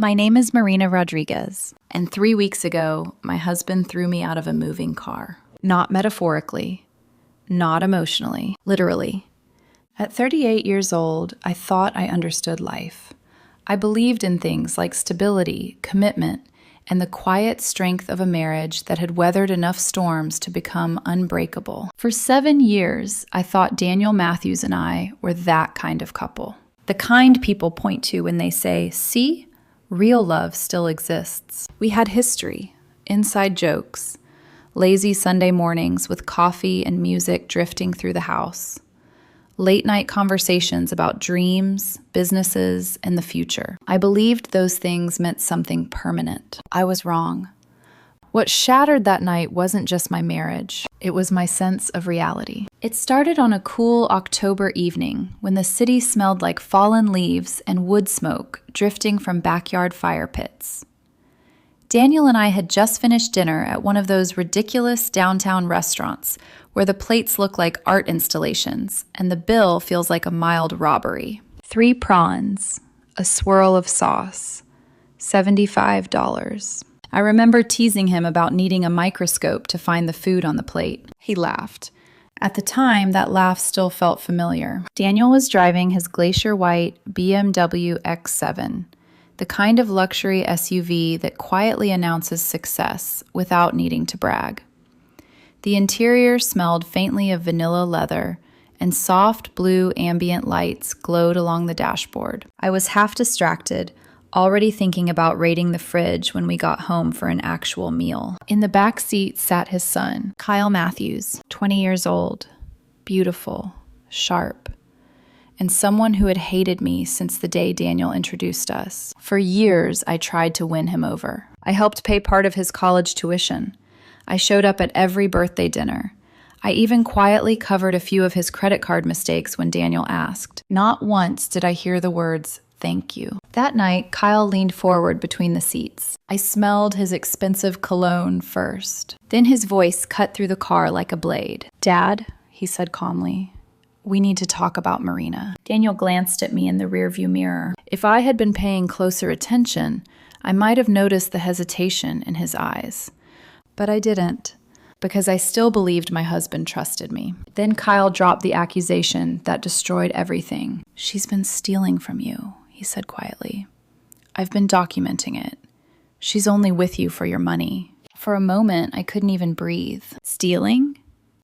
My name is Marina Rodriguez, and 3 weeks ago, my husband threw me out of a moving car. Not metaphorically, not emotionally, literally. At 38 years old, I thought I understood life. I believed in things like stability, commitment, and the quiet strength of a marriage that had weathered enough storms to become unbreakable. For 7 years, I thought Daniel Matthews and I were that kind of couple. The kind people point to when they say, "See, real love still exists." We had history, inside jokes, lazy Sunday mornings with coffee and music drifting through the house, late-night conversations about dreams, businesses, and the future. I believed those things meant something permanent. I was wrong. What shattered that night wasn't just my marriage, it was my sense of reality. It started on a cool October evening when the city smelled like fallen leaves and wood smoke drifting from backyard fire pits. Daniel and I had just finished dinner at one of those ridiculous downtown restaurants where the plates look like art installations and the bill feels like a mild robbery. 3 prawns, a swirl of sauce, $75. I remember teasing him about needing a microscope to find the food on the plate. He laughed. At the time, that laugh still felt familiar. Daniel was driving his glacier white BMW X7, the kind of luxury SUV that quietly announces success without needing to brag. The interior smelled faintly of vanilla leather, and soft blue ambient lights glowed along the dashboard. I was half distracted, already thinking about raiding the fridge when we got home for an actual meal. In the back seat sat his son, Kyle Matthews, 20 years old, beautiful, sharp, and someone who had hated me since the day Daniel introduced us. For years, I tried to win him over. I helped pay part of his college tuition. I showed up at every birthday dinner. I even quietly covered a few of his credit card mistakes when Daniel asked. Not once did I hear the words, "Thank you." That night, Kyle leaned forward between the seats. I smelled his expensive cologne first. Then his voice cut through the car like a blade. "Dad," he said calmly, "we need to talk about Marina." Daniel glanced at me in the rearview mirror. If I had been paying closer attention, I might have noticed the hesitation in his eyes. But I didn't, because I still believed my husband trusted me. Then Kyle dropped the accusation that destroyed everything. "She's been stealing from you," he said quietly. "I've been documenting it. She's only with you for your money." For a moment, I couldn't even breathe. Stealing?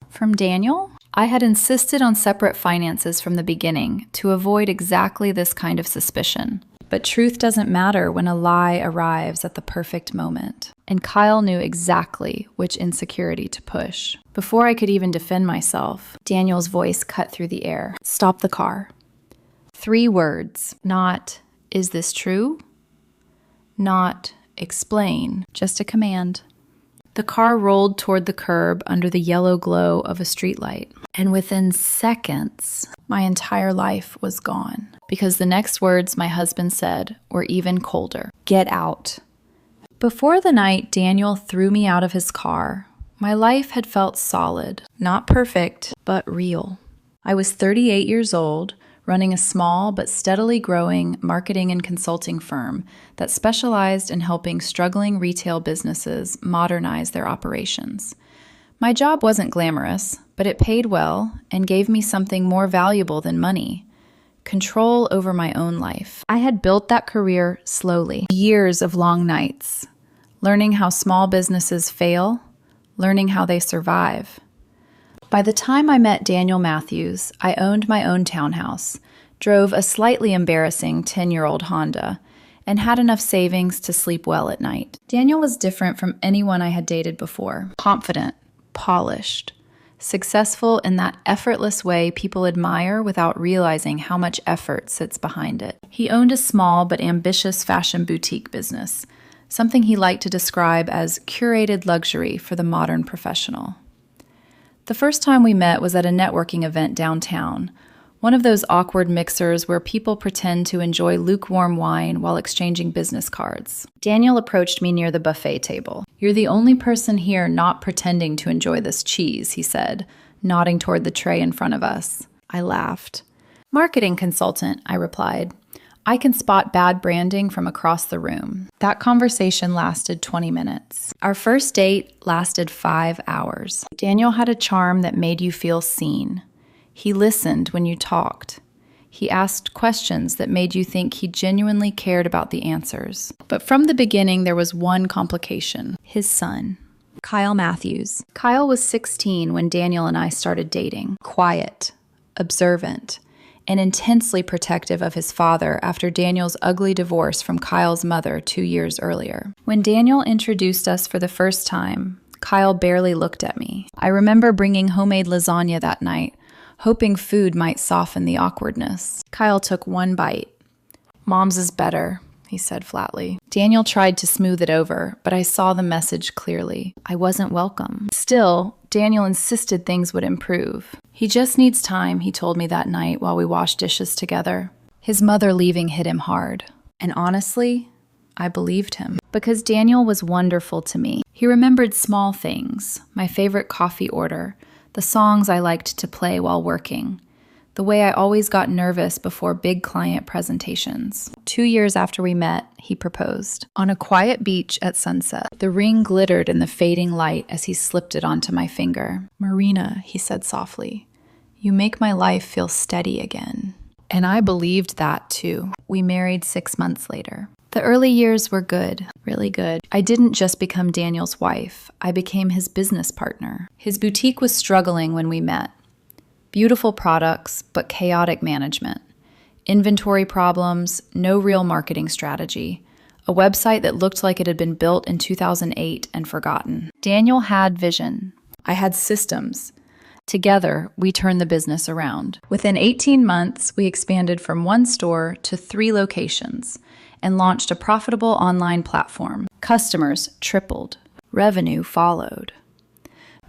From Daniel? I had insisted on separate finances from the beginning to avoid exactly this kind of suspicion. But truth doesn't matter when a lie arrives at the perfect moment. And Kyle knew exactly which insecurity to push. Before I could even defend myself, Daniel's voice cut through the air. "Stop the car." 3 words. Not, "Is this true?" Not, "Explain." Just a command. The car rolled toward the curb under the yellow glow of a streetlight. And within seconds, my entire life was gone. Because the next words my husband said were even colder. "Get out." Before the night Daniel threw me out of his car, my life had felt solid. Not perfect, but real. I was 38 years old, running a small but steadily growing marketing and consulting firm that specialized in helping struggling retail businesses modernize their operations. My job wasn't glamorous, but it paid well and gave me something more valuable than money: control over my own life. I had built that career slowly. Years of long nights, learning how small businesses fail, learning how they survive. By the time I met Daniel Matthews, I owned my own townhouse, drove a slightly embarrassing 10-year-old Honda, and had enough savings to sleep well at night. Daniel was different from anyone I had dated before. Confident, polished, successful in that effortless way people admire without realizing how much effort sits behind it. He owned a small but ambitious fashion boutique business, something he liked to describe as curated luxury for the modern professional. The first time we met was at a networking event downtown, one of those awkward mixers where people pretend to enjoy lukewarm wine while exchanging business cards. Daniel approached me near the buffet table. "You're the only person here not pretending to enjoy this cheese," he said, nodding toward the tray in front of us. I laughed. "Marketing consultant," I replied. I can spot bad branding from across the room. That conversation lasted 20 minutes. Our first date lasted 5 hours. Daniel had a charm that made you feel seen. He listened when you talked. He asked questions that made you think he genuinely cared about the answers. But from the beginning, there was one complication: his son. Kyle Matthews. Kyle was 16 when Daniel and I started dating. Quiet, observant, and intensely protective of his father after Daniel's ugly divorce from Kyle's mother 2 years earlier. When Daniel introduced us for the first time, Kyle barely looked at me. I remember bringing homemade lasagna that night, hoping food might soften the awkwardness. Kyle took one bite. "Mom's is better," he said flatly. Daniel tried to smooth it over, but I saw the message clearly. I wasn't welcome. Still, Daniel insisted things would improve. "He just needs time," he told me that night while we washed dishes together. His mother leaving hit him hard. And honestly, I believed him. Because Daniel was wonderful to me. He remembered small things: my favorite coffee order, the songs I liked to play while working, the way I always got nervous before big client presentations. 2 years after we met, he proposed. On a quiet beach at sunset. The ring glittered in the fading light as he slipped it onto my finger. "Marina," he said softly, "you make my life feel steady again." And I believed that too. We married 6 months later. The early years were good, really good. I didn't just become Daniel's wife, I became his business partner. His boutique was struggling when we met. Beautiful products, but chaotic management. Inventory problems, no real marketing strategy. A website that looked like it had been built in 2008 and forgotten. Daniel had vision. I had systems. Together, we turned the business around. Within 18 months, we expanded from 1 store to 3 locations and launched a profitable online platform. Customers tripled. Revenue followed.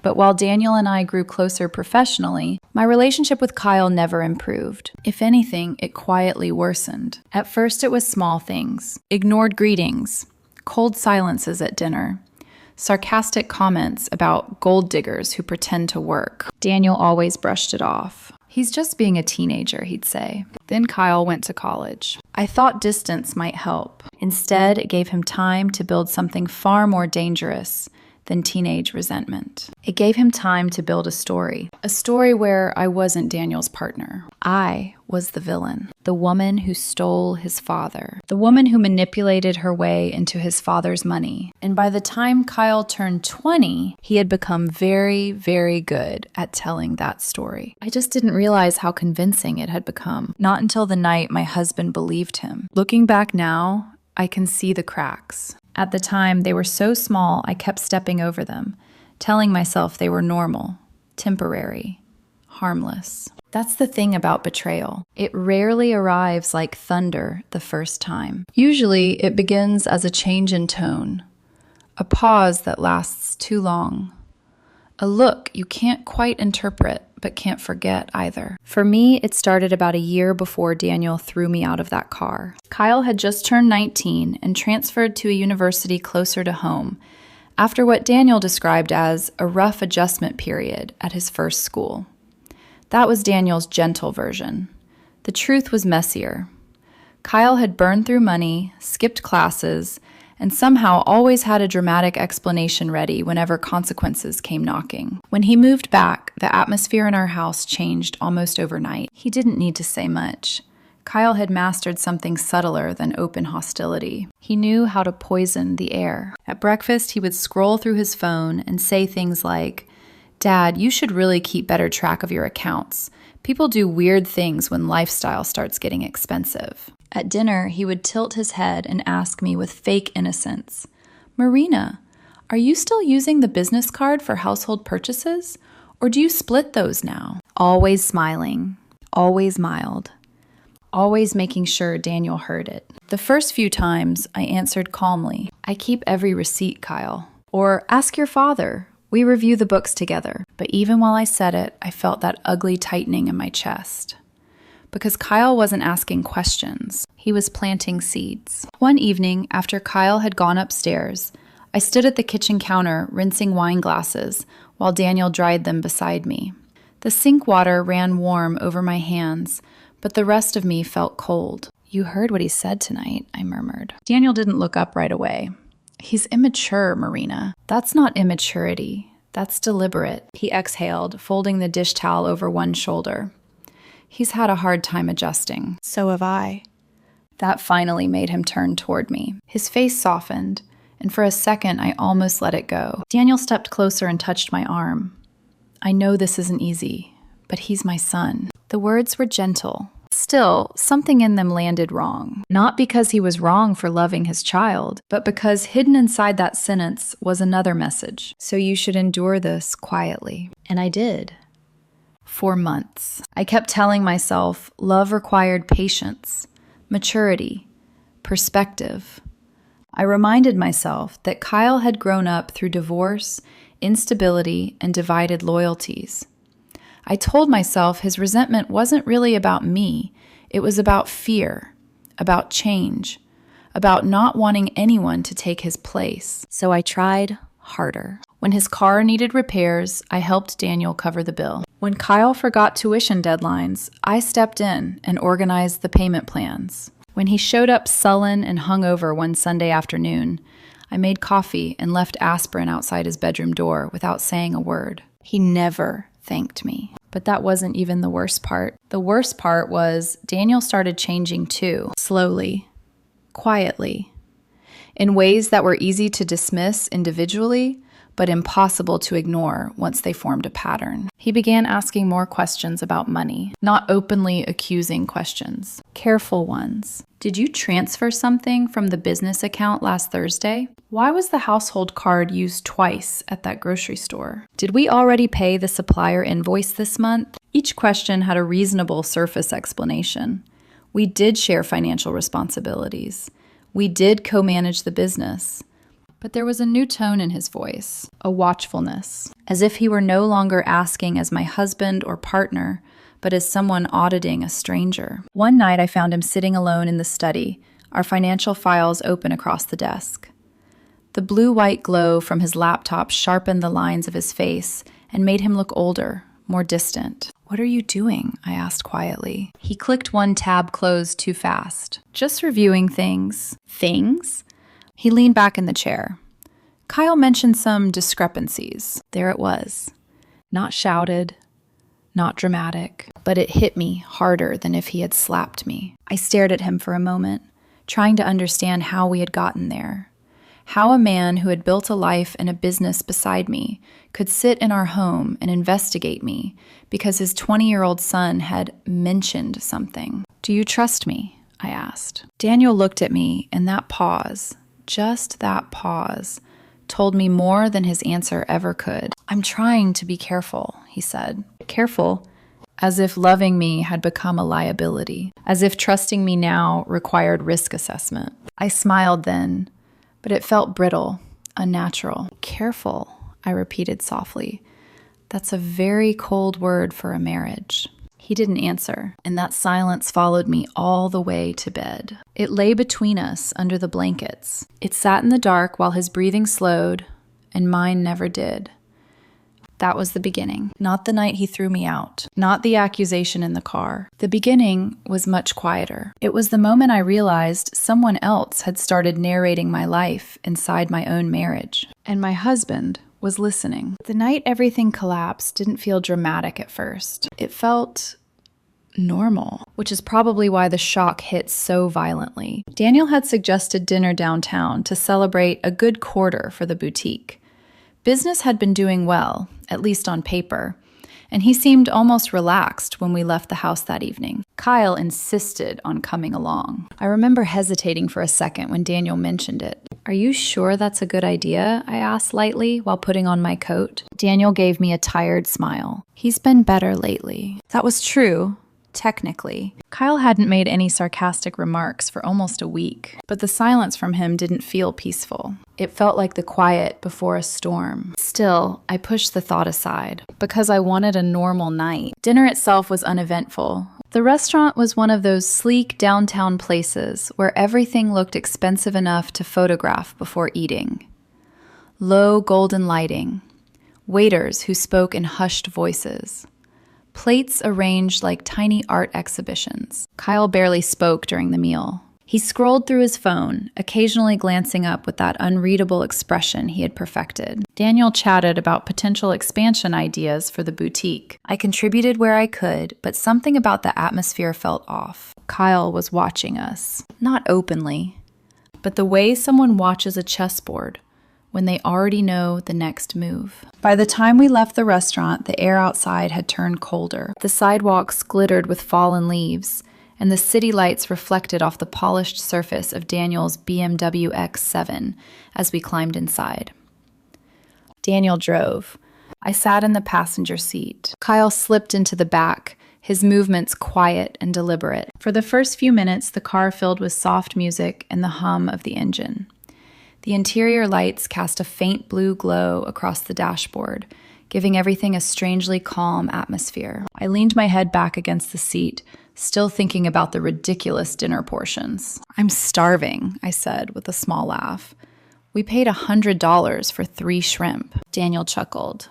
But while Daniel and I grew closer professionally, my relationship with Kyle never improved. If anything, it quietly worsened. At first, it was small things: ignored greetings, cold silences at dinner, sarcastic comments about gold diggers who pretend to work. Daniel always brushed it off. "He's just being a teenager," he'd say. Then Kyle went to college. I thought distance might help. Instead, it gave him time to build something far more dangerous than teenage resentment. It gave him time to build a story where I wasn't Daniel's partner. I was the villain, the woman who stole his father, the woman who manipulated her way into his father's money. And by the time Kyle turned 20, he had become very, very good at telling that story. I just didn't realize how convincing it had become. Not until the night my husband believed him. Looking back now, I can see the cracks. At the time, they were so small, I kept stepping over them, telling myself they were normal, temporary, harmless. That's the thing about betrayal. It rarely arrives like thunder the first time. Usually, it begins as a change in tone, a pause that lasts too long, a look you can't quite interpret but can't forget either. For me, it started about a year before Daniel threw me out of that car. Kyle had just turned 19 and transferred to a university closer to home after what Daniel described as a rough adjustment period at his first school. That was Daniel's gentle version. The truth was messier. Kyle had burned through money, skipped classes, and somehow always had a dramatic explanation ready whenever consequences came knocking. When he moved back, the atmosphere in our house changed almost overnight. He didn't need to say much. Kyle had mastered something subtler than open hostility. He knew how to poison the air. At breakfast, he would scroll through his phone and say things like, "Dad, you should really keep better track of your accounts. People do weird things when lifestyle starts getting expensive." At dinner, he would tilt his head and ask me with fake innocence, "Marina, are you still using the business card for household purchases? Or do you split those now?" Always smiling, always mild, always making sure Daniel heard it. The first few times, I answered calmly, "I keep every receipt, Kyle." Or, "Ask your father. We review the books together." But even while I said it, I felt that ugly tightening in my chest. Because Kyle wasn't asking questions. He was planting seeds. One evening, after Kyle had gone upstairs, I stood at the kitchen counter rinsing wine glasses while Daniel dried them beside me. The sink water ran warm over my hands, but the rest of me felt cold. You heard what he said tonight, I murmured. Daniel didn't look up right away. He's immature, Marina. That's not immaturity. That's deliberate. He exhaled, folding the dish towel over one shoulder. He's had a hard time adjusting. So have I. That finally made him turn toward me. His face softened, and for a second I almost let it go. Daniel stepped closer and touched my arm. I know this isn't easy, but he's my son. The words were gentle. Still, something in them landed wrong. Not because he was wrong for loving his child, but because hidden inside that sentence was another message. So you should endure this quietly. And I did. For months. I kept telling myself love required patience, maturity, perspective. I reminded myself that Kyle had grown up through divorce, instability, and divided loyalties. I told myself his resentment wasn't really about me. It was about fear, about change, about not wanting anyone to take his place. So I tried harder. When his car needed repairs, I helped Daniel cover the bill. When Kyle forgot tuition deadlines, I stepped in and organized the payment plans. When he showed up sullen and hungover one Sunday afternoon, I made coffee and left aspirin outside his bedroom door without saying a word. He never thanked me. But that wasn't even the worst part. The worst part was Daniel started changing too, slowly, quietly, in ways that were easy to dismiss individually, but impossible to ignore once they formed a pattern. He began asking more questions about money, not openly accusing questions, careful ones. Did you transfer something from the business account last Thursday? Why was the household card used twice at that grocery store? Did we already pay the supplier invoice this month? Each question had a reasonable surface explanation. We did share financial responsibilities. We did co-manage the business. But there was a new tone in his voice, a watchfulness, as if he were no longer asking as my husband or partner, but as someone auditing a stranger. One night I found him sitting alone in the study, our financial files open across the desk. The blue-white glow from his laptop sharpened the lines of his face and made him look older, more distant. What are you doing? I asked quietly. He clicked one tab closed too fast. Just reviewing things. Things? He leaned back in the chair. Kyle mentioned some discrepancies. There it was. Not shouted, not dramatic, but it hit me harder than if he had slapped me. I stared at him for a moment, trying to understand how we had gotten there. How a man who had built a life and a business beside me could sit in our home and investigate me because his 20-year-old son had mentioned something. Do you trust me? I asked. Daniel looked at me, and that pause, just that pause, told me more than his answer ever could. I'm trying to be careful, he said. Careful, as if loving me had become a liability, as if trusting me now required risk assessment. I smiled then, but it felt brittle, unnatural. Careful, I repeated softly. That's a very cold word for a marriage. He didn't answer, and that silence followed me all the way to bed. It lay between us under the blankets. It sat in the dark while his breathing slowed, and mine never did. That was the beginning. Not the night he threw me out. Not the accusation in the car. The beginning was much quieter. It was the moment I realized someone else had started narrating my life inside my own marriage. And my husband was listening. The night everything collapsed didn't feel dramatic at first. It felt normal, which is probably why the shock hit so violently. Daniel had suggested dinner downtown to celebrate a good quarter for the boutique. Business had been doing well, at least on paper, and he seemed almost relaxed when we left the house that evening. Kyle insisted on coming along. I remember hesitating for a second when Daniel mentioned it. Are you sure that's a good idea? I asked lightly while putting on my coat. Daniel gave me a tired smile. He's been better lately. That was true. Technically. Kyle hadn't made any sarcastic remarks for almost a week, but the silence from him didn't feel peaceful. It felt like the quiet before a storm. Still, I pushed the thought aside, because I wanted a normal night. Dinner itself was uneventful. The restaurant was one of those sleek downtown places where everything looked expensive enough to photograph before eating. Low golden lighting, waiters who spoke in hushed voices, plates arranged like tiny art exhibitions. Kyle barely spoke during the meal. He scrolled through his phone, occasionally glancing up with that unreadable expression he had perfected. Daniel chatted about potential expansion ideas for the boutique. I contributed where I could, but something about the atmosphere felt off. Kyle was watching us. Not openly, but the way someone watches a chessboard when they already know the next move. By the time we left the restaurant, the air outside had turned colder. The sidewalks glittered with fallen leaves, and the city lights reflected off the polished surface of Daniel's BMW X7 as we climbed inside. Daniel drove. I sat in the passenger seat. Kyle slipped into the back, his movements quiet and deliberate. For the first few minutes, the car filled with soft music and the hum of the engine. The interior lights cast a faint blue glow across the dashboard, giving everything a strangely calm atmosphere. I leaned my head back against the seat, still thinking about the ridiculous dinner portions. "I'm starving," I said with a small laugh. "We paid $100 for 3 shrimp." Daniel chuckled.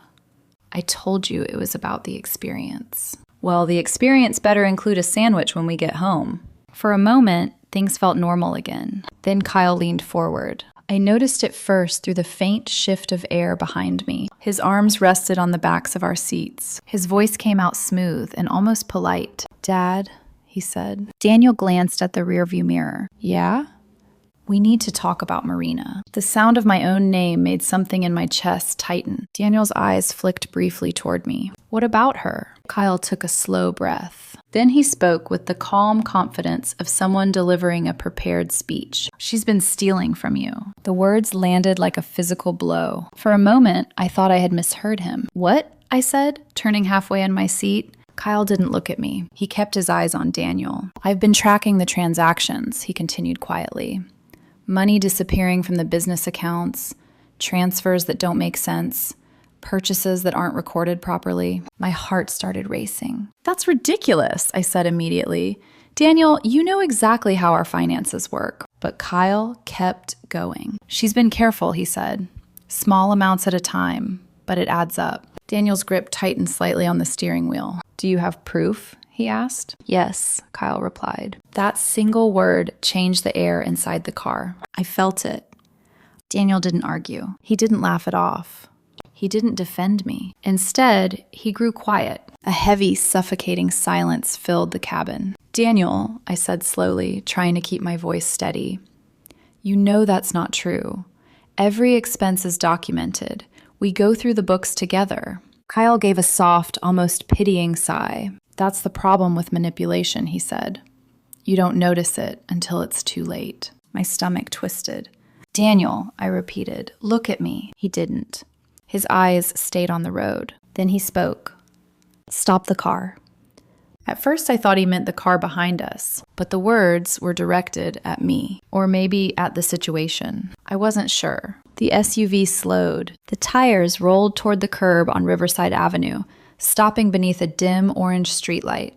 "I told you it was about the experience." "Well, the experience better include a sandwich when we get home." For a moment, things felt normal again. Then Kyle leaned forward. I noticed it first through the faint shift of air behind me. His arms rested on the backs of our seats. His voice came out smooth and almost polite. "Dad," he said. Daniel glanced at the rearview mirror. "Yeah?" "We need to talk about Marina." The sound of my own name made something in my chest tighten. Daniel's eyes flicked briefly toward me. "What about her?" Kyle took a slow breath. Then he spoke with the calm confidence of someone delivering a prepared speech. "She's been stealing from you." The words landed like a physical blow. For a moment, I thought I had misheard him. "What?" I said, turning halfway in my seat. Kyle didn't look at me. He kept his eyes on Daniel. "I've been tracking the transactions," he continued quietly. "Money disappearing from the business accounts, transfers that don't make sense, purchases that aren't recorded properly." My heart started racing. "That's ridiculous," I said immediately. "Daniel, you know exactly how our finances work." But Kyle kept going. "She's been careful," he said. "Small amounts at a time, but it adds up." Daniel's grip tightened slightly on the steering wheel. "Do you have proof?" he asked. "Yes," Kyle replied. That single word changed the air inside the car. I felt it. Daniel didn't argue. He didn't laugh it off. He didn't defend me. Instead, he grew quiet. A heavy, suffocating silence filled the cabin. "Daniel," I said slowly, trying to keep my voice steady, "you know that's not true. Every expense is documented. We go through the books together." Kyle gave a soft, almost pitying sigh. "That's the problem with manipulation," he said. "You don't notice it until it's too late." My stomach twisted. "Daniel," I repeated, "look at me." He didn't. His eyes stayed on the road. Then he spoke. "Stop the car." At first I thought he meant the car behind us, but the words were directed at me, or maybe at the situation. I wasn't sure. The SUV slowed. The tires rolled toward the curb on Riverside Avenue, stopping beneath a dim orange streetlight.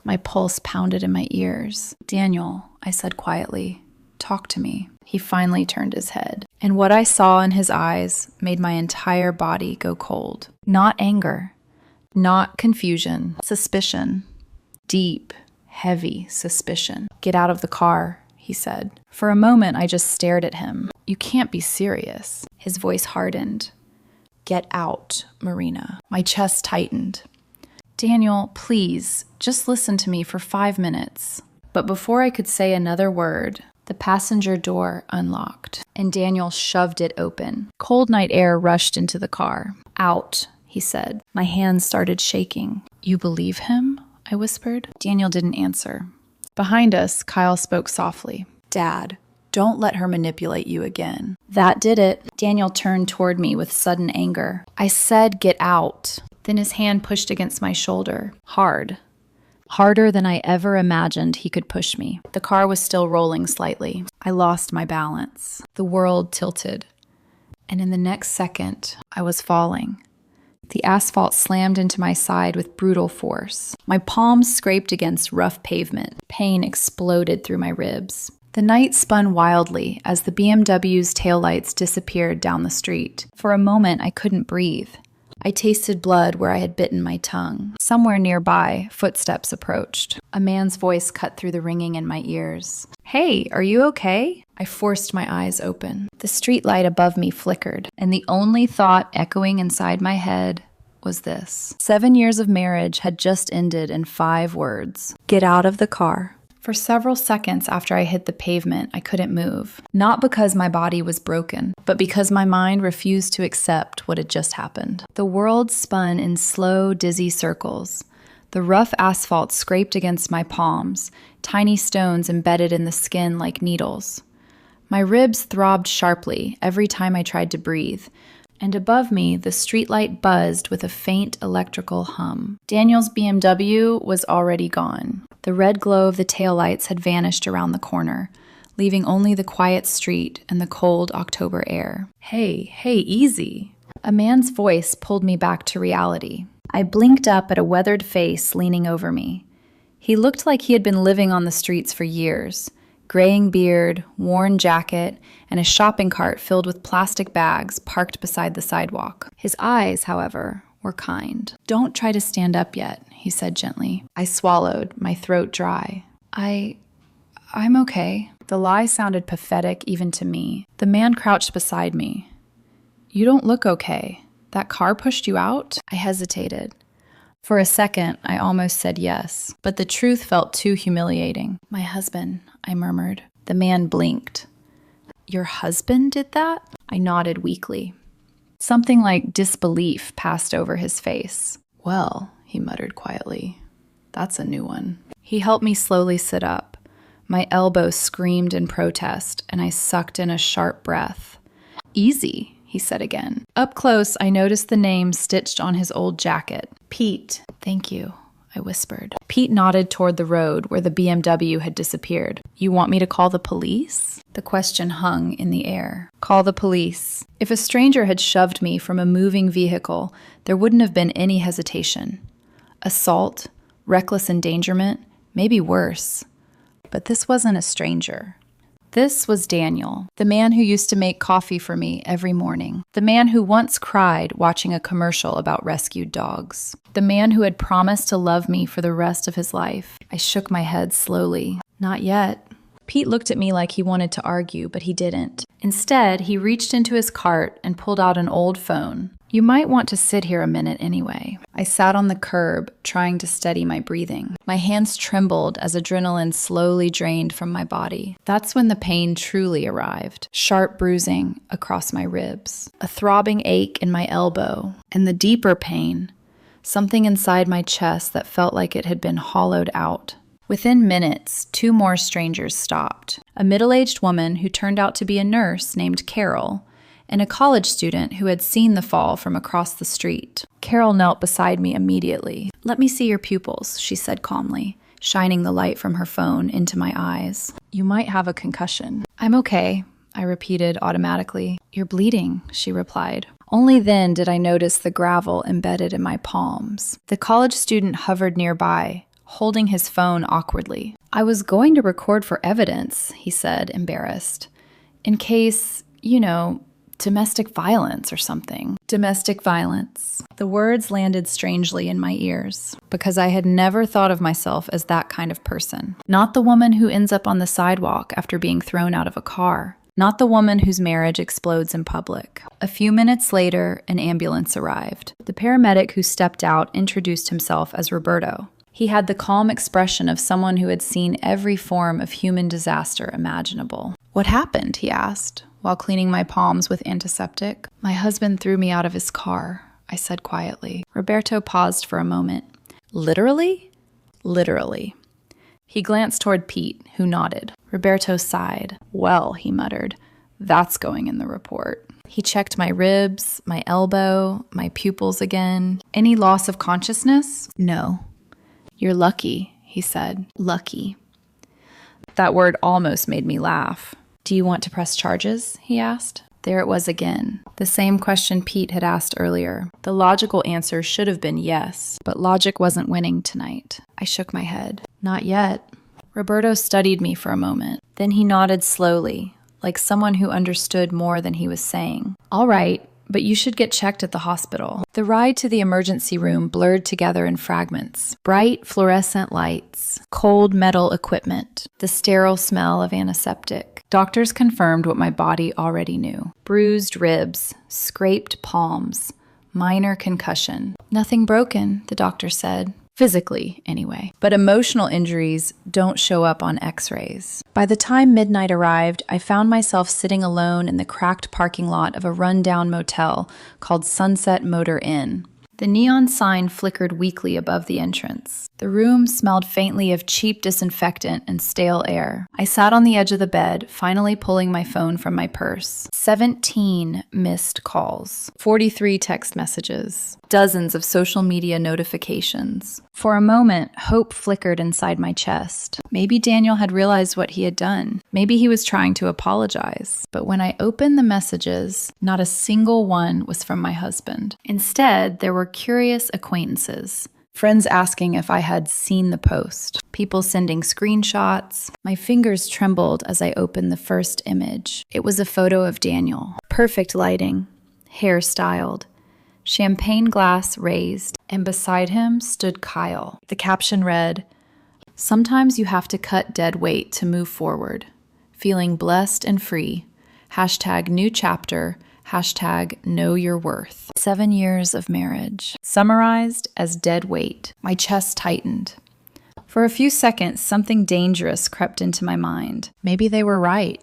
My pulse pounded in my ears. "Daniel," I said quietly, "talk to me." He finally turned his head, and what I saw in his eyes made my entire body go cold. Not anger, not confusion, suspicion. Deep, heavy suspicion. "Get out of the car," he said. For a moment, I just stared at him. "You can't be serious." His voice hardened. "Get out, Marina." My chest tightened. "Daniel, please, just listen to me for 5 minutes." But before I could say another word, the passenger door unlocked, and Daniel shoved it open. Cold night air rushed into the car. "Out," he said. My hands started shaking. "You believe him?" I whispered. Daniel didn't answer. Behind us, Kyle spoke softly. "Dad, don't let her manipulate you again." That did it. Daniel turned toward me with sudden anger. "I said get out." Then his hand pushed against my shoulder. Hard. Harder than I ever imagined he could push me. The car was still rolling slightly. I lost my balance. The world tilted. And in the next second, I was falling. The asphalt slammed into my side with brutal force. My palms scraped against rough pavement. Pain exploded through my ribs. The night spun wildly as the BMW's taillights disappeared down the street. For a moment, I couldn't breathe. I tasted blood where I had bitten my tongue. Somewhere nearby, footsteps approached. A man's voice cut through the ringing in my ears. "Hey, are you okay?" I forced my eyes open. The streetlight above me flickered, and the only thought echoing inside my head was this. 7 years of marriage had just ended in 5 words. Get out of the car. For several seconds after I hit the pavement, I couldn't move. Not because my body was broken, but because my mind refused to accept what had just happened. The world spun in slow, dizzy circles. The rough asphalt scraped against my palms, tiny stones embedded in the skin like needles. My ribs throbbed sharply every time I tried to breathe, and above me, the streetlight buzzed with a faint electrical hum. Daniel's BMW was already gone. The red glow of the taillights had vanished around the corner, leaving only the quiet street and the cold October air. Hey, easy. A man's voice pulled me back to reality. I blinked up at a weathered face leaning over me. He looked like he had been living on the streets for years. Graying beard, worn jacket, and a shopping cart filled with plastic bags parked beside the sidewalk. His eyes, however, were kind. "Don't try to stand up yet," he said gently. I swallowed, my throat dry. I'm okay. The lie sounded pathetic even to me. The man crouched beside me. "You don't look okay. That car pushed you out?" I hesitated. For a second, I almost said yes, but the truth felt too humiliating. "My husband," I murmured. The man blinked. "Your husband did that?" I nodded weakly. Something like disbelief passed over his face. "Well," he muttered quietly, "that's a new one." He helped me slowly sit up. My elbow screamed in protest, and I sucked in a sharp breath. "Easy," he said again. Up close, I noticed the name stitched on his old jacket. "Pete." "Thank you," I whispered. Pete nodded toward the road where the BMW had disappeared. "You want me to call the police?" The question hung in the air. Call the police. If a stranger had shoved me from a moving vehicle, there wouldn't have been any hesitation. Assault, reckless endangerment, maybe worse. But this wasn't a stranger. This was Daniel, the man who used to make coffee for me every morning. The man who once cried watching a commercial about rescued dogs. The man who had promised to love me for the rest of his life. I shook my head slowly. Not yet. Pete looked at me like he wanted to argue, but he didn't. Instead, he reached into his cart and pulled out an old phone. "You might want to sit here a minute anyway." I sat on the curb, trying to steady my breathing. My hands trembled as adrenaline slowly drained from my body. That's when the pain truly arrived. Sharp bruising across my ribs, a throbbing ache in my elbow, and the deeper pain, something inside my chest that felt like it had been hollowed out. Within minutes, 2 more strangers stopped. A middle-aged woman who turned out to be a nurse named Carol, and a college student who had seen the fall from across the street. Carol knelt beside me immediately. "Let me see your pupils," she said calmly, shining the light from her phone into my eyes. "You might have a concussion." "I'm okay," I repeated automatically. "You're bleeding," she replied. Only then did I notice the gravel embedded in my palms. The college student hovered nearby, holding his phone awkwardly. "I was going to record for evidence," he said, embarrassed. "In case, domestic violence or something." Domestic violence. The words landed strangely in my ears, because I had never thought of myself as that kind of person. Not the woman who ends up on the sidewalk after being thrown out of a car. Not the woman whose marriage explodes in public. A few minutes later, an ambulance arrived. The paramedic who stepped out introduced himself as Roberto. He had the calm expression of someone who had seen every form of human disaster imaginable. "What happened?" he asked, while cleaning my palms with antiseptic. "My husband threw me out of his car," I said quietly. Roberto paused for a moment. "Literally?" "Literally." He glanced toward Pete, who nodded. Roberto sighed. "Well," he muttered, "that's going in the report." He checked my ribs, my elbow, my pupils again. "Any loss of consciousness?" "No." "You're lucky," he said. "Lucky." That word almost made me laugh. "Do you want to press charges?" he asked. There it was again, the same question Pete had asked earlier. The logical answer should have been yes, but logic wasn't winning tonight. I shook my head. "Not yet." Roberto studied me for a moment. Then he nodded slowly, like someone who understood more than he was saying. "All right, but you should get checked at the hospital. The ride to the emergency room blurred together in fragments. Bright fluorescent lights, cold metal equipment, the sterile smell of antiseptic. Doctors confirmed what my body already knew. Bruised ribs, scraped palms, minor concussion. Nothing broken, the doctor said. Physically, anyway. But emotional injuries don't show up on x-rays. By the time midnight arrived, I found myself sitting alone in the cracked parking lot of a rundown motel called Sunset Motor Inn. The neon sign flickered weakly above the entrance. The room smelled faintly of cheap disinfectant and stale air. I sat on the edge of the bed, finally pulling my phone from my purse. 17 missed calls, 43 text messages, dozens of social media notifications. For a moment, hope flickered inside my chest. Maybe Daniel had realized what he had done. Maybe he was trying to apologize. But when I opened the messages, not a single one was from my husband. Instead, there were curious acquaintances. Friends asking if I had seen the post. People sending screenshots. My fingers trembled as I opened the first image. It was a photo of Daniel. Perfect lighting. Hair styled. Champagne glass raised. And beside him stood Kyle. The caption read, "Sometimes you have to cut dead weight to move forward. Feeling blessed and free. Hashtag new chapter. Hashtag know your worth. 7 years of marriage." Summarized as dead weight. My chest tightened. For a few seconds, something dangerous crept into my mind. Maybe they were right.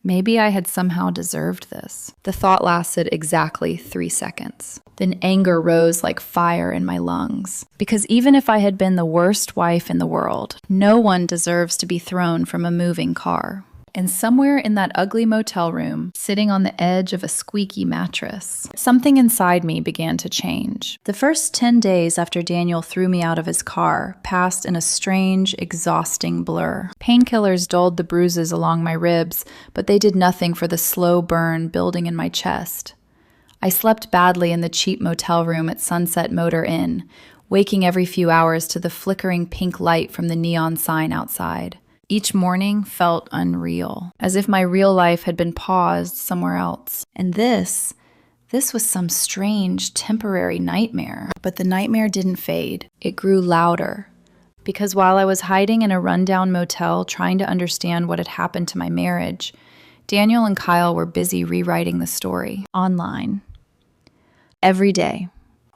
Maybe I had somehow deserved this. The thought lasted exactly 3 seconds. Then anger rose like fire in my lungs. Because even if I had been the worst wife in the world, no one deserves to be thrown from a moving car. And somewhere in that ugly motel room, sitting on the edge of a squeaky mattress, something inside me began to change. The first 10 days after Daniel threw me out of his car passed in a strange, exhausting blur. Painkillers dulled the bruises along my ribs, but they did nothing for the slow burn building in my chest. I slept badly in the cheap motel room at Sunset Motor Inn, waking every few hours to the flickering pink light from the neon sign outside. Each morning felt unreal, as if my real life had been paused somewhere else. And this was some strange, temporary nightmare. But the nightmare didn't fade. It grew louder. Because while I was hiding in a rundown motel trying to understand what had happened to my marriage, Daniel and Kyle were busy rewriting the story online. Every day.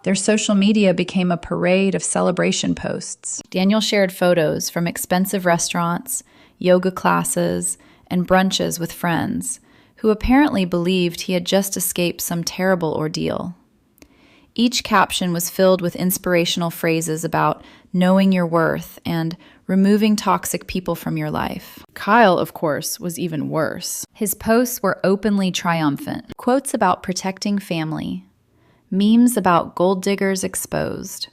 Their social media became a parade of celebration posts. Daniel shared photos from expensive restaurants, yoga classes, and brunches with friends, who apparently believed he had just escaped some terrible ordeal. Each caption was filled with inspirational phrases about knowing your worth and removing toxic people from your life. Kyle, of course, was even worse. His posts were openly triumphant. Quotes about protecting family. Memes about gold diggers exposed.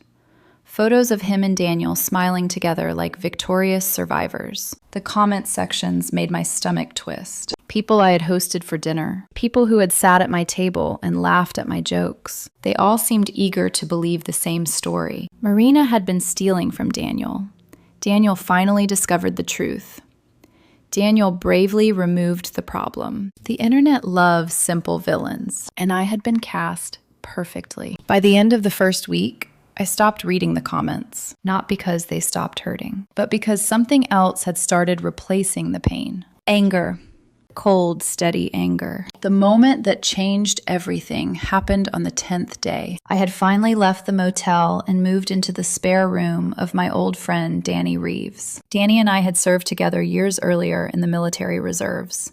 Photos of him and Daniel smiling together like victorious survivors. The comment sections made my stomach twist. People I had hosted for dinner. People who had sat at my table and laughed at my jokes. They all seemed eager to believe the same story. Marina had been stealing from Daniel. Daniel finally discovered the truth. Daniel bravely removed the problem. The internet loves simple villains, and I had been cast perfectly. By the end of the first week, I stopped reading the comments, not because they stopped hurting, but because something else had started replacing the pain. Anger. Cold, steady anger. The moment that changed everything happened on the 10th day. I had finally left the motel and moved into the spare room of my old friend, Danny Reeves. Danny and I had served together years earlier in the military reserves.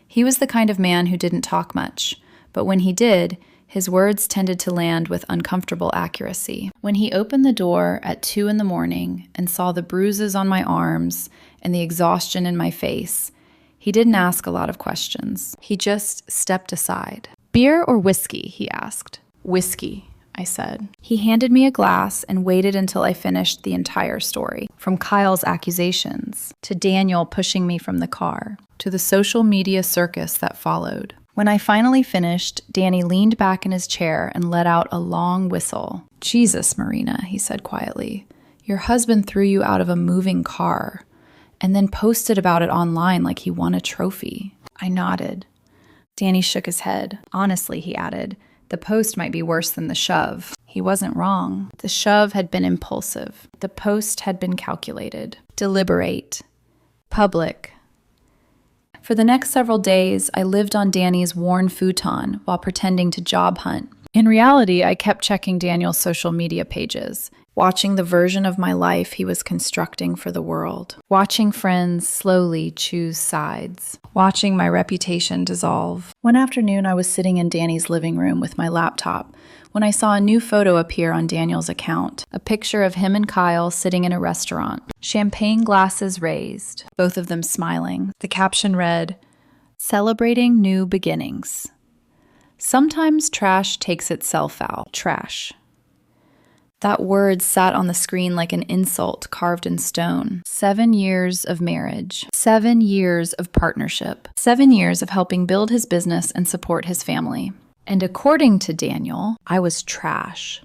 He was the kind of man who didn't talk much, but when he did, his words tended to land with uncomfortable accuracy. When he opened the door at 2 a.m. and saw the bruises on my arms and the exhaustion in my face, he didn't ask a lot of questions. He just stepped aside. "Beer or whiskey?" he asked. "Whiskey," I said. He handed me a glass and waited until I finished the entire story. From Kyle's accusations, to Daniel pushing me from the car, to the social media circus that followed. When I finally finished, Danny leaned back in his chair and let out a long whistle. "Jesus, Marina," he said quietly. "Your husband threw you out of a moving car and then posted about it online like he won a trophy." I nodded. Danny shook his head. Honestly, he added, the post might be worse than the shove. He wasn't wrong. The shove had been impulsive. The post had been calculated. Deliberate. Public. For the next several days, I lived on Danny's worn futon while pretending to job hunt. In reality, I kept checking Daniel's social media pages, watching the version of my life he was constructing for the world, watching friends slowly choose sides, watching my reputation dissolve. One afternoon, I was sitting in Danny's living room with my laptop when I saw a new photo appear on Daniel's account, a picture of him and Kyle sitting in a restaurant, champagne glasses raised, both of them smiling. The caption read, "Celebrating new beginnings. Sometimes trash takes itself out. Trash." That word sat on the screen like an insult carved in stone. 7 years of marriage, 7 years of partnership, 7 years of helping build his business and support his family. And according to Daniel, I was trash.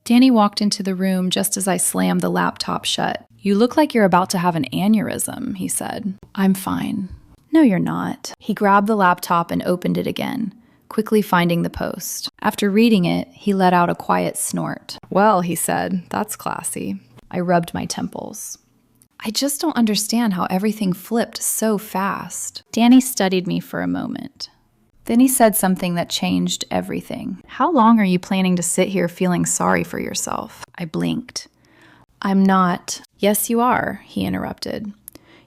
Danny walked into the room just as I slammed the laptop shut. "You look like you're about to have an aneurysm," he said. "I'm fine." "No, you're not." He grabbed the laptop and opened it again, quickly finding the post. After reading it, he let out a quiet snort. "Well," he said, "that's classy." I rubbed my temples. "I just don't understand how everything flipped so fast." Danny studied me for a moment. Then he said something that changed everything. "How long are you planning to sit here feeling sorry for yourself?" I blinked. "I'm not." "Yes, you are," he interrupted.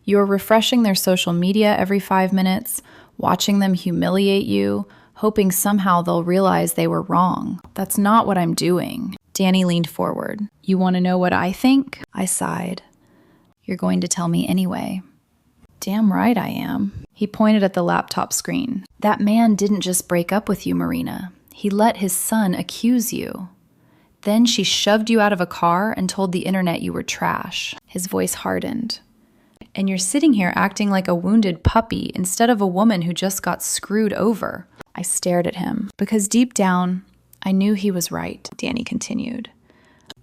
"You're refreshing their social media every 5 minutes, watching them humiliate you, hoping somehow they'll realize they were wrong. That's not what I'm doing." Danny leaned forward. "You want to know what I think?" I sighed. "You're going to tell me anyway." "Damn right I am." He pointed at the laptop screen. "That man didn't just break up with you, Marina. He let his son accuse you. Then she shoved you out of a car and told the internet you were trash." His voice hardened. "And you're sitting here acting like a wounded puppy instead of a woman who just got screwed over." I stared at him because deep down, I knew he was right. Danny continued.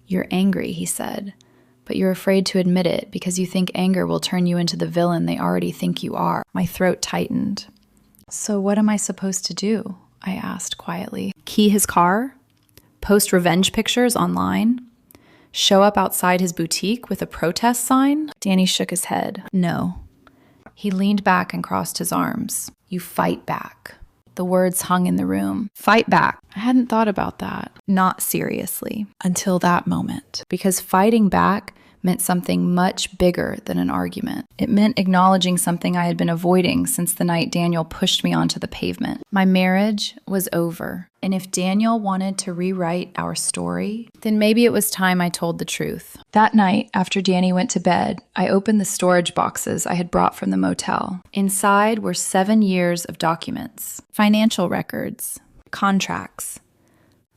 "You're angry," he said, "but you're afraid to admit it because you think anger will turn you into the villain they already think you are." My throat tightened. "So what am I supposed to do?" I asked quietly. "Key his car? Post revenge pictures online? Show up outside his boutique with a protest sign?" Danny shook his head. "No." He leaned back and crossed his arms. "You fight back." The words hung in the room. Fight back. I hadn't thought about that. Not seriously. Until that moment. Because fighting back meant something much bigger than an argument. It meant acknowledging something I had been avoiding since the night Daniel pushed me onto the pavement. My marriage was over. And if Daniel wanted to rewrite our story, then maybe it was time I told the truth. That night, after Danny went to bed, I opened the storage boxes I had brought from the motel. Inside were 7 years of documents, financial records, contracts,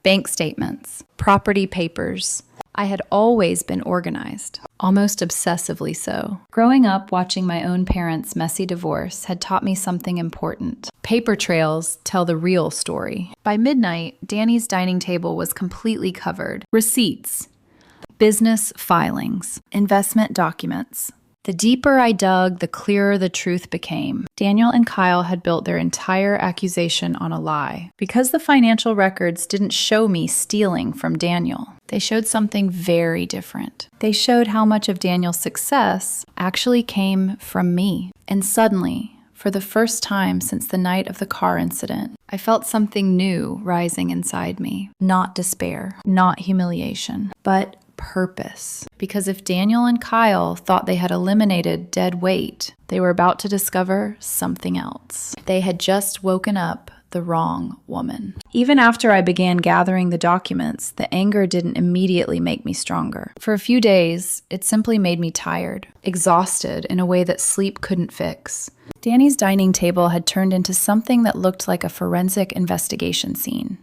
bank statements, property papers. I had always been organized, almost obsessively so. Growing up watching my own parents' messy divorce had taught me something important. Paper trails tell the real story. By midnight, Danny's dining table was completely covered. Receipts, business filings, investment documents. The deeper I dug, the clearer the truth became. Daniel and Kyle had built their entire accusation on a lie. Because the financial records didn't show me stealing from Daniel, they showed something very different. They showed how much of Daniel's success actually came from me. And suddenly, for the first time since the night of the car incident, I felt something new rising inside me. Not despair, not humiliation, but purpose. Because if Daniel and Kyle thought they had eliminated dead weight, they were about to discover something else. They had just woken up the wrong woman. Even after I began gathering the documents, the anger didn't immediately make me stronger. For a few days, it simply made me tired, exhausted in a way that sleep couldn't fix. Danny's dining table had turned into something that looked like a forensic investigation scene.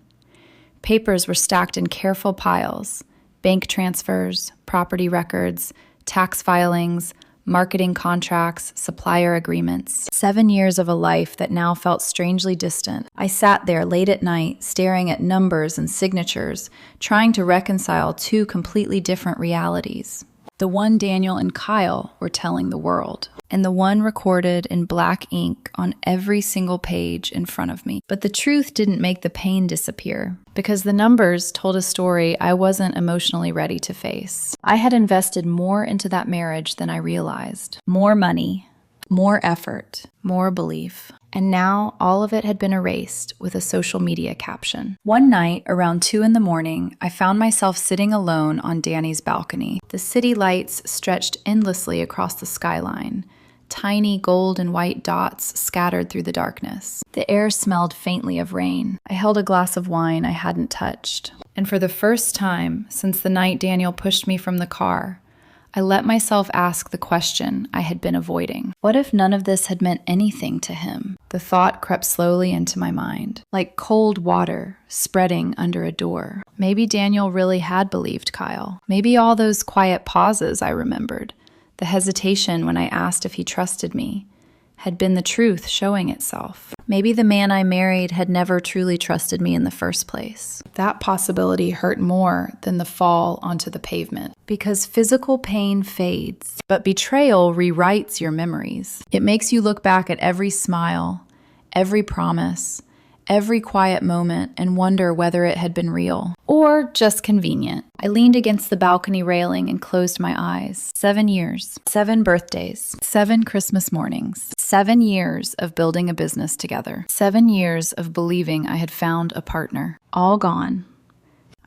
Papers were stacked in careful piles. Bank transfers, property records, tax filings, marketing contracts, supplier agreements. 7 years of a life that now felt strangely distant. I sat there late at night, staring at numbers and signatures, trying to reconcile two completely different realities. The one Daniel and Kyle were telling the world, and the one recorded in black ink on every single page in front of me. But the truth didn't make the pain disappear, because the numbers told a story I wasn't emotionally ready to face. I had invested more into that marriage than I realized. More money, more effort, more belief. And now all of it had been erased with a social media caption. One night, around 2 a.m, I found myself sitting alone on Danny's balcony. The city lights stretched endlessly across the skyline, tiny gold and white dots scattered through the darkness. The air smelled faintly of rain. I held a glass of wine I hadn't touched. And for the first time since the night Daniel pushed me from the car, I let myself ask the question I had been avoiding. What if none of this had meant anything to him? The thought crept slowly into my mind, like cold water spreading under a door. Maybe Daniel really had believed Kyle. Maybe all those quiet pauses I remembered, the hesitation when I asked if he trusted me, had been the truth showing itself. Maybe the man I married had never truly trusted me in the first place. That possibility hurt more than the fall onto the pavement. Because physical pain fades, but betrayal rewrites your memories. It makes you look back at every smile, every promise, every quiet moment and wonder whether it had been real or just convenient. I leaned against the balcony railing and closed my eyes. 7 years, 7 birthdays, 7 Christmas mornings, 7 years of building a business together, 7 years of believing I had found a partner, all gone.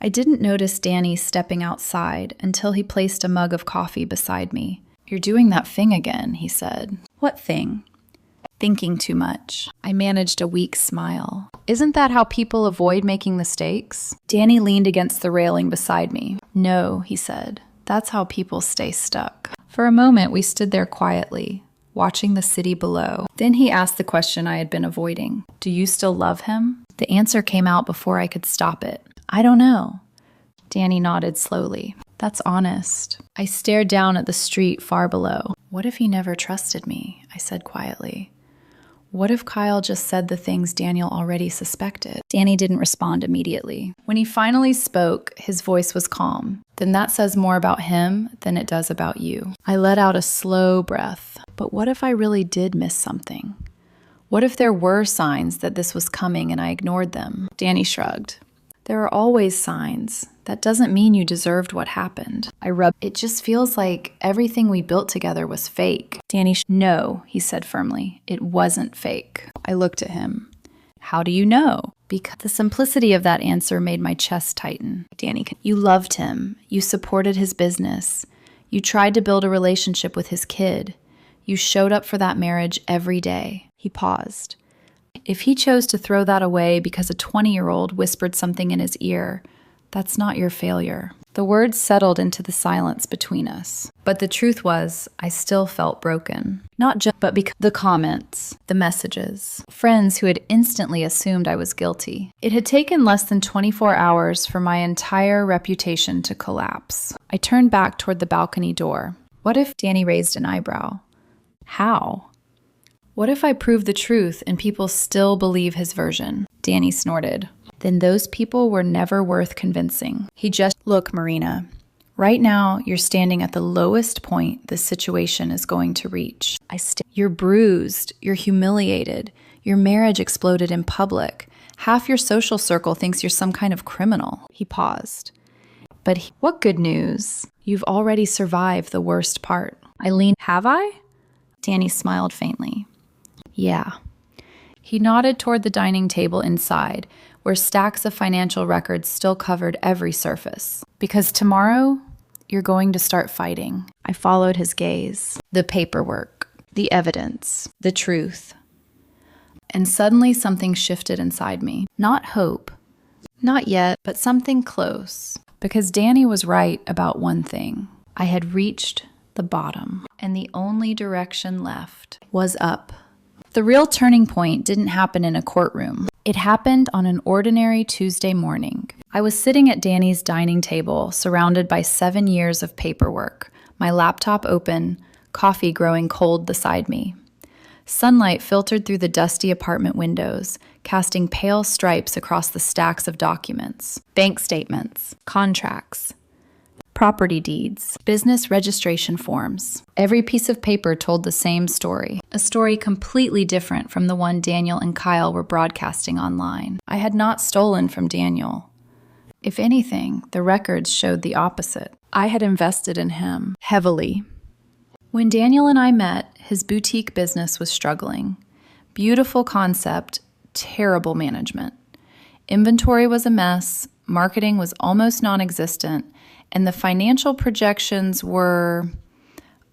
I didn't notice Danny stepping outside until he placed a mug of coffee beside me. "You're doing that thing again," he said. "What thing?" "Thinking too much." I managed a weak smile. "Isn't that how people avoid making mistakes?" Danny leaned against the railing beside me. "No," he said. "That's how people stay stuck." For a moment, we stood there quietly, watching the city below. Then he asked the question I had been avoiding. "Do you still love him?" The answer came out before I could stop it. "I don't know." Danny nodded slowly. "That's honest." I stared down at the street far below. "What if he never trusted me?" I said quietly. What if Kyle just said the things Daniel already suspected? Danny didn't respond immediately. When he finally spoke, his voice was calm. "Then that says more about him than it does about you." I let out a slow breath. But what if I really did miss something? What if there were signs that this was coming and I ignored them? Danny shrugged. "There are always signs. That doesn't mean you deserved what happened." I rubbed. "It just feels like everything we built together was fake." Danny, "No," he said firmly. "It wasn't fake." I looked at him. "How do you know?" Because the simplicity of that answer made my chest tighten. Danny, "You loved him. You supported his business. You tried to build a relationship with his kid. You showed up for that marriage every day." He paused. If he chose to throw that away because a 20-year-old whispered something in his ear, that's not your failure. The words settled into the silence between us. But the truth was, I still felt broken. Not just, but because the comments, the messages, friends who had instantly assumed I was guilty. It had taken less than 24 hours for my entire reputation to collapse. I turned back toward the balcony door. What if Danny raised an eyebrow? How? What if I prove the truth and people still believe his version? Danny snorted. Then those people were never worth convincing. He just, "Look, Marina, right now you're standing at the lowest point this situation is going to reach. You're bruised, you're humiliated, your marriage exploded in public. Half your social circle thinks you're some kind of criminal." He paused. But what good news? You've already survived the worst part. I leaned. "Have I?" Danny smiled faintly. "Yeah." He nodded toward the dining table inside, where stacks of financial records still covered every surface. "Because tomorrow, you're going to start fighting." I followed his gaze. The paperwork, the evidence, the truth. And suddenly something shifted inside me. Not hope. Not yet, but something close. Because Danny was right about one thing. I had reached the bottom, and the only direction left was up. The real turning point didn't happen in a courtroom. It happened on an ordinary Tuesday morning. I was sitting at Danny's dining table, surrounded by 7 years of paperwork, my laptop open, coffee growing cold beside me. Sunlight filtered through the dusty apartment windows, casting pale stripes across the stacks of documents, bank statements, contracts, property deeds, business registration forms. Every piece of paper told the same story, a story completely different from the one Daniel and Kyle were broadcasting online. I had not stolen from Daniel. If anything, the records showed the opposite. I had invested in him heavily. When Daniel and I met, his boutique business was struggling. Beautiful concept, terrible management. Inventory was a mess, marketing was almost non-existent, and the financial projections were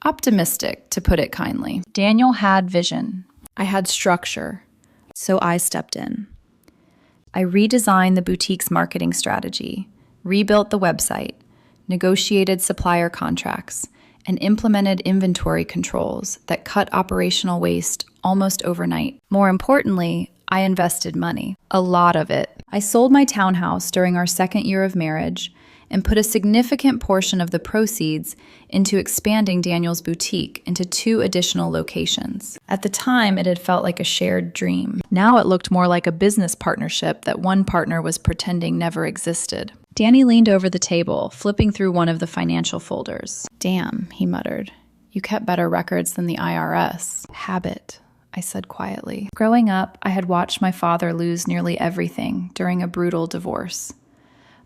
optimistic, to put it kindly. Daniel had vision. I had structure, so I stepped in. I redesigned the boutique's marketing strategy, rebuilt the website, negotiated supplier contracts, and implemented inventory controls that cut operational waste almost overnight. More importantly, I invested money, a lot of it. I sold my townhouse during our second year of marriage and put a significant portion of the proceeds into expanding Daniel's boutique into 2 additional locations. At the time, it had felt like a shared dream. Now it looked more like a business partnership that one partner was pretending never existed. Danny leaned over the table, flipping through one of the financial folders. "Damn," he muttered. "You kept better records than the IRS." "Habit," I said quietly. Growing up, I had watched my father lose nearly everything during a brutal divorce.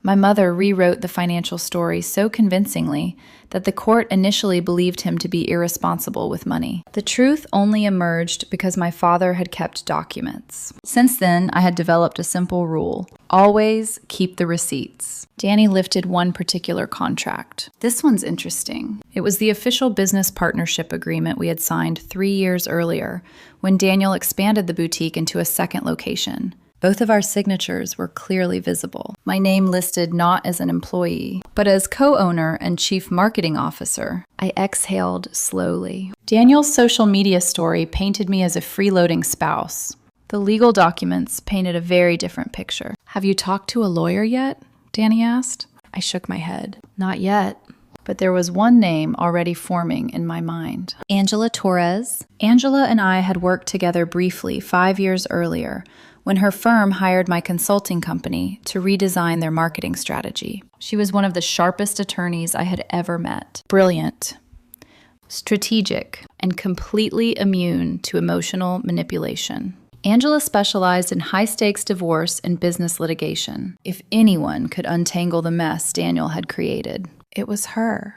My mother rewrote the financial story so convincingly that the court initially believed him to be irresponsible with money. The truth only emerged because my father had kept documents. Since then, I had developed a simple rule: always keep the receipts. Danny lifted one particular contract. This one's interesting. It was the official business partnership agreement we had signed 3 years earlier when Daniel expanded the boutique into a second location. Both of our signatures were clearly visible. My name listed not as an employee, but as co-owner and chief marketing officer. I exhaled slowly. Daniel's social media story painted me as a freeloading spouse. The legal documents painted a very different picture. "Have you talked to a lawyer yet?" Danny asked. I shook my head. "Not yet." But there was one name already forming in my mind. Angela Torres. Angela and I had worked together briefly 5 years earlier, when her firm hired my consulting company to redesign their marketing strategy. She was one of the sharpest attorneys I had ever met. Brilliant, strategic, and completely immune to emotional manipulation. Angela specialized in high-stakes divorce and business litigation. If anyone could untangle the mess Daniel had created, it was her.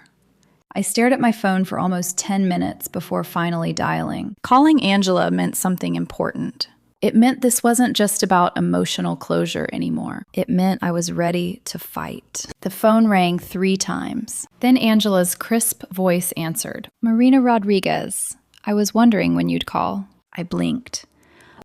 I stared at my phone for almost 10 minutes before finally dialing. Calling Angela meant something important. It meant this wasn't just about emotional closure anymore. It meant I was ready to fight. The phone rang 3 times. Then Angela's crisp voice answered. "Marina Rodriguez. I was wondering when you'd call." I blinked.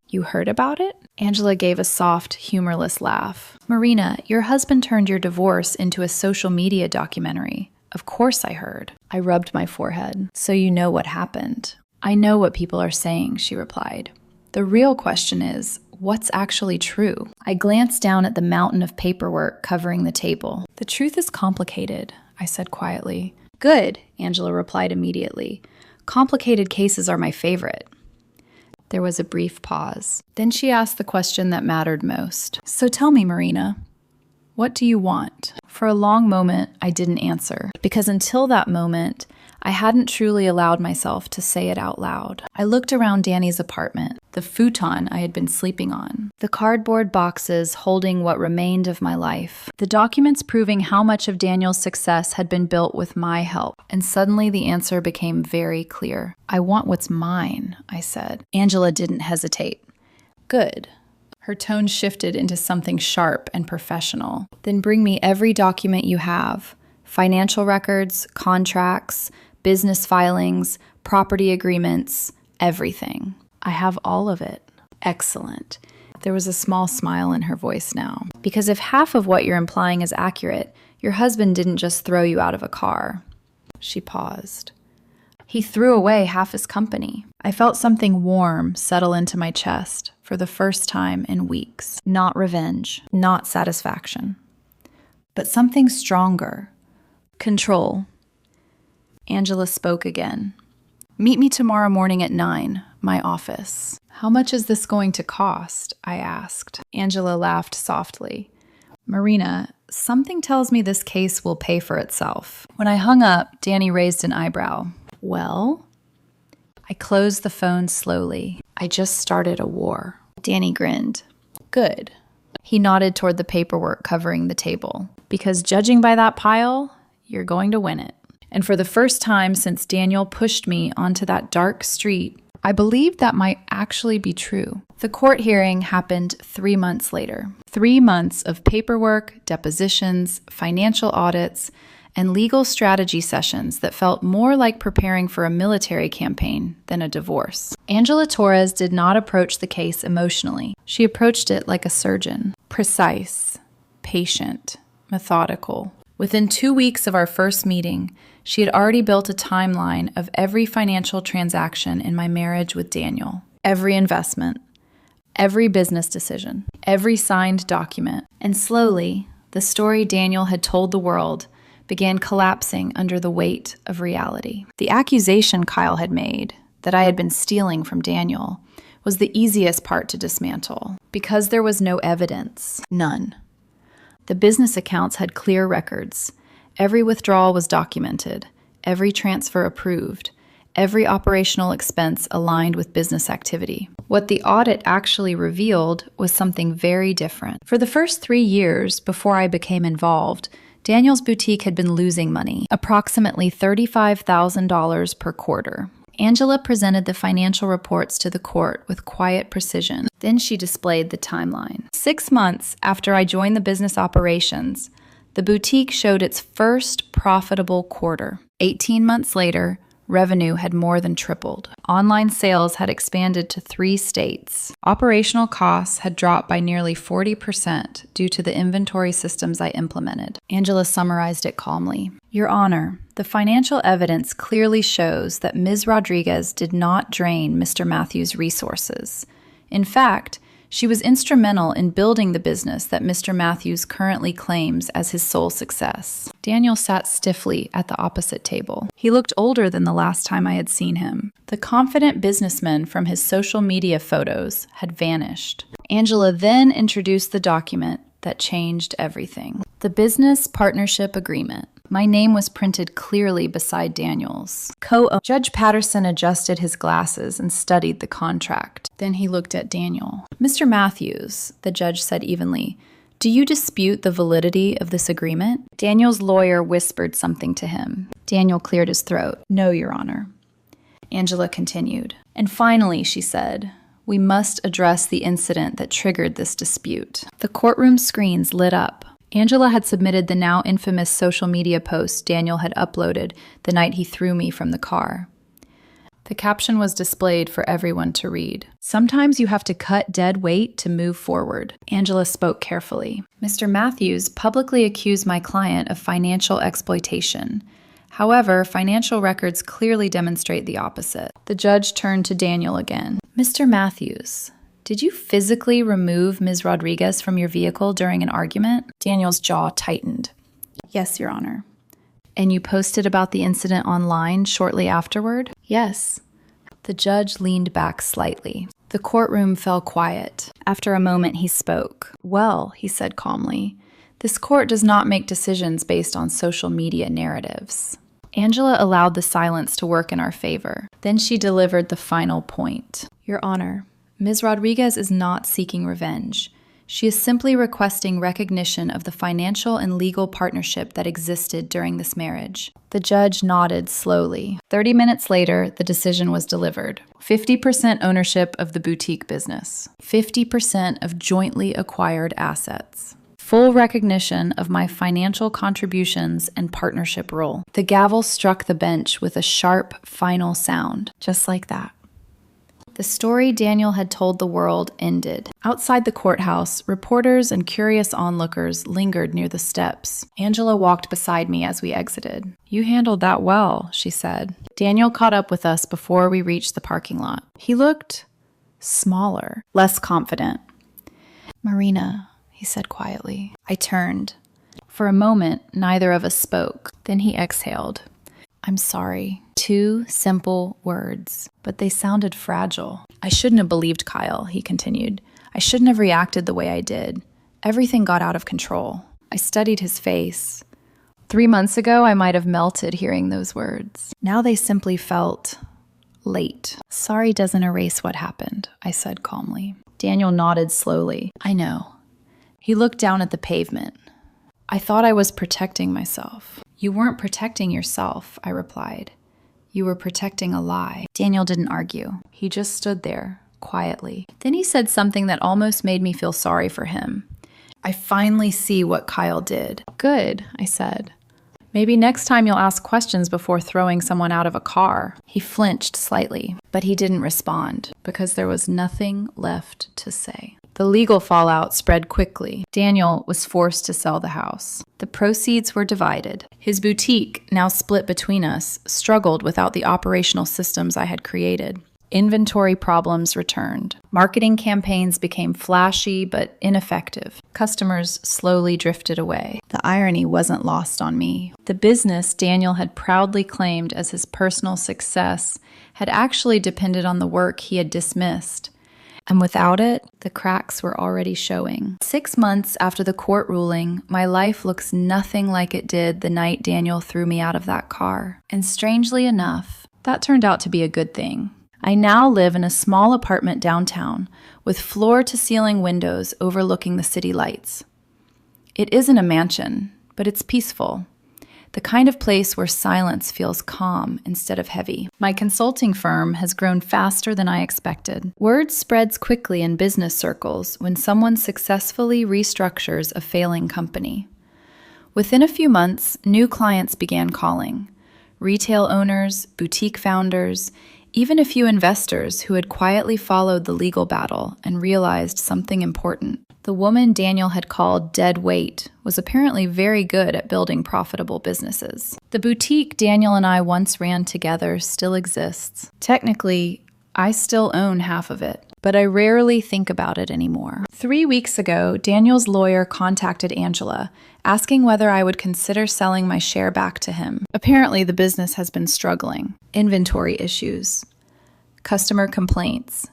"You heard about it?" Angela gave a soft, humorless laugh. "Marina, your husband turned your divorce into a social media documentary. Of course I heard." I rubbed my forehead. "So you know what happened?" "I know what people are saying," she replied. "The real question is, what's actually true?" I glanced down at the mountain of paperwork covering the table. "The truth is complicated," I said quietly. "Good," Angela replied immediately. "Complicated cases are my favorite." There was a brief pause. Then she asked the question that mattered most. "So tell me, Marina, what do you want?" For a long moment, I didn't answer, because until that moment, I hadn't truly allowed myself to say it out loud. I looked around Danny's apartment, the futon I had been sleeping on, the cardboard boxes holding what remained of my life, the documents proving how much of Daniel's success had been built with my help, and suddenly the answer became very clear. "I want what's mine," I said. Angela didn't hesitate. "Good." Her tone shifted into something sharp and professional. "Then bring me every document you have. Financial records, contracts, business filings, property agreements, everything." "I have all of it." "Excellent." There was a small smile in her voice now. "Because if half of what you're implying is accurate, your husband didn't just throw you out of a car." She paused. "He threw away half his company." I felt something warm settle into my chest for the first time in weeks. Not revenge, not satisfaction, but something stronger. Control. Angela spoke again. "Meet me tomorrow morning at 9, my office." "How much is this going to cost?" I asked. Angela laughed softly. "Marina, Something tells me this case will pay for itself. When I hung up, Danny raised an eyebrow. Well? I closed the phone slowly. I just started a war. Danny grinned. Good. He nodded toward the paperwork covering the table. Because judging by that pile, you're going to win it. And for the first time since Daniel pushed me onto that dark street, I believed that might actually be true. The court hearing happened 3 months later. 3 months of paperwork, depositions, financial audits, and legal strategy sessions that felt more like preparing for a military campaign than a divorce. Angela Torres did not approach the case emotionally. She approached it like a surgeon. Precise, patient, methodical. Within 2 weeks of our first meeting, she had already built a timeline of every financial transaction in my marriage with Daniel. Every investment, every business decision, every signed document. And slowly, the story Daniel had told the world began collapsing under the weight of reality. The accusation Kyle had made, that I had been stealing from Daniel, was the easiest part to dismantle, because there was no evidence. None. The business accounts had clear records. Every withdrawal was documented, every transfer approved, every operational expense aligned with business activity. What the audit actually revealed was something very different. For the first 3 years before I became involved, Daniel's boutique had been losing money, approximately $35,000 per quarter. Angela presented the financial reports to the court with quiet precision. Then she displayed the timeline. 6 months after I joined the business operations, the boutique showed its first profitable quarter. 18 months later, revenue had more than tripled. Online sales had expanded to 3 states. Operational costs had dropped by nearly 40% due to the inventory systems I implemented. Angela summarized it calmly. Your Honor, the financial evidence clearly shows that Ms. Rodriguez did not drain Mr. Matthews' resources. In fact, she was instrumental in building the business that Mr. Matthews currently claims as his sole success. Daniel sat stiffly at the opposite table. He looked older than the last time I had seen him. The confident businessman from his social media photos had vanished. Angela then introduced the document that changed everything. The Business Partnership Agreement. My name was printed clearly beside Daniel's. Judge Patterson adjusted his glasses and studied the contract. Then he looked at Daniel. Mr. Matthews, the judge said evenly, do you dispute the validity of this agreement? Daniel's lawyer whispered something to him. Daniel cleared his throat. No, Your Honor. Angela continued. And finally, she said, we must address the incident that triggered this dispute. The courtroom screens lit up. Angela had submitted the now infamous social media post Daniel had uploaded the night he threw me from the car. The caption was displayed for everyone to read. Sometimes you have to cut dead weight to move forward. Angela spoke carefully. Mr. Matthews publicly accused my client of financial exploitation. However, financial records clearly demonstrate the opposite. The judge turned to Daniel again. Mr. Matthews, did you physically remove Ms. Rodriguez from your vehicle during an argument? Daniel's jaw tightened. Yes, Your Honor. And you posted about the incident online shortly afterward? Yes. The judge leaned back slightly. The courtroom fell quiet. After a moment, he spoke. Well, he said calmly, this court does not make decisions based on social media narratives. Angela allowed the silence to work in our favor. Then she delivered the final point. Your Honor, Ms. Rodriguez is not seeking revenge. She is simply requesting recognition of the financial and legal partnership that existed during this marriage. The judge nodded slowly. 30 minutes later, the decision was delivered. 50% ownership of the boutique business. 50% of jointly acquired assets. Full recognition of my financial contributions and partnership role. The gavel struck the bench with a sharp, final sound, just like that. The story Daniel had told the world ended. Outside the courthouse, reporters and curious onlookers lingered near the steps. Angela walked beside me as we exited. You handled that well, she said. Daniel caught up with us before we reached the parking lot. He looked smaller, less confident. Marina, he said quietly. I turned. For a moment, neither of us spoke. Then he exhaled. I'm sorry. 2 simple words, but they sounded fragile. I shouldn't have believed Kyle, he continued. I shouldn't have reacted the way I did. Everything got out of control. I studied his face. 3 months ago, I might have melted hearing those words. Now they simply felt late. Sorry doesn't erase what happened, I said calmly. Daniel nodded slowly. I know. He looked down at the pavement. I thought I was protecting myself. You weren't protecting yourself, I replied. You were protecting a lie. Daniel didn't argue. He just stood there, quietly. Then he said something that almost made me feel sorry for him. I finally see what Kyle did. Good, I said. Maybe next time you'll ask questions before throwing someone out of a car. He flinched slightly, but he didn't respond because there was nothing left to say. The legal fallout spread quickly. Daniel was forced to sell the house. The proceeds were divided. His boutique, now split between us, struggled without the operational systems I had created. Inventory problems returned. Marketing campaigns became flashy but ineffective. Customers slowly drifted away. The irony wasn't lost on me. The business Daniel had proudly claimed as his personal success had actually depended on the work he had dismissed. And without it, the cracks were already showing. 6 months after the court ruling, my life looks nothing like it did the night Daniel threw me out of that car. And strangely enough, that turned out to be a good thing. I now live in a small apartment downtown with floor-to-ceiling windows overlooking the city lights. It isn't a mansion, but it's peaceful. The kind of place where silence feels calm instead of heavy. My consulting firm has grown faster than I expected. Word spreads quickly in business circles when someone successfully restructures a failing company. Within a few months, new clients began calling. Retail owners, boutique founders, even a few investors who had quietly followed the legal battle and realized something important. The woman Daniel had called dead weight was apparently very good at building profitable businesses. The boutique Daniel and I once ran together still exists. Technically, I still own half of it, but I rarely think about it anymore. 3 weeks ago, Daniel's lawyer contacted Angela, asking whether I would consider selling my share back to him. Apparently, the business has been struggling. Inventory issues, customer complaints,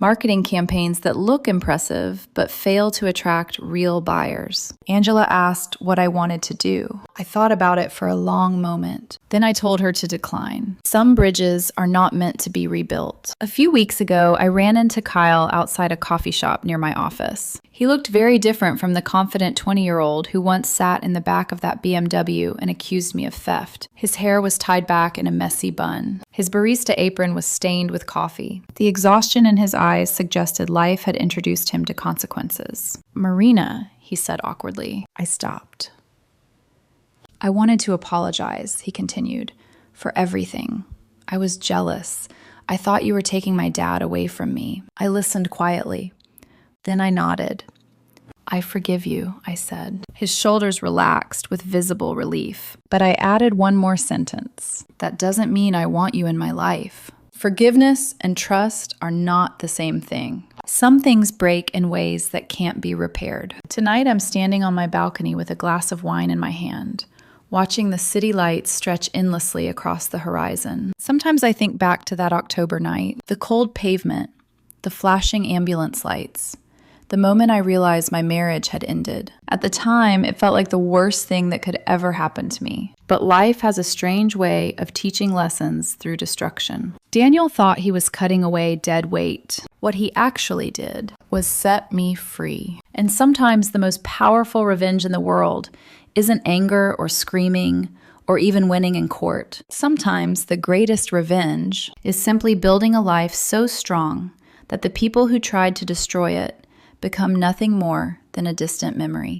marketing campaigns that look impressive but fail to attract real buyers. Angela asked what I wanted to do. I thought about it for a long moment. Then I told her to decline. Some bridges are not meant to be rebuilt. A few weeks ago, I ran into Kyle outside a coffee shop near my office. He looked very different from the confident 20-year-old who once sat in the back of that BMW and accused me of theft. His hair was tied back in a messy bun. His barista apron was stained with coffee. The exhaustion in his eyes suggested life had introduced him to consequences. Marina, he said awkwardly. I stopped. I wanted to apologize, he continued, for everything. I was jealous. I thought you were taking my dad away from me. I listened quietly. Then I nodded. I forgive you, I said. His shoulders relaxed with visible relief. But I added one more sentence. That doesn't mean I want you in my life. Forgiveness and trust are not the same thing. Some things break in ways that can't be repaired. Tonight I'm standing on my balcony with a glass of wine in my hand, watching the city lights stretch endlessly across the horizon. Sometimes I think back to that October night, the cold pavement, the flashing ambulance lights, the moment I realized my marriage had ended. At the time, it felt like the worst thing that could ever happen to me. But life has a strange way of teaching lessons through destruction. Daniel thought he was cutting away dead weight. What he actually did was set me free. And sometimes the most powerful revenge in the world isn't anger or screaming or even winning in court. Sometimes the greatest revenge is simply building a life so strong that the people who tried to destroy it become nothing more than a distant memory.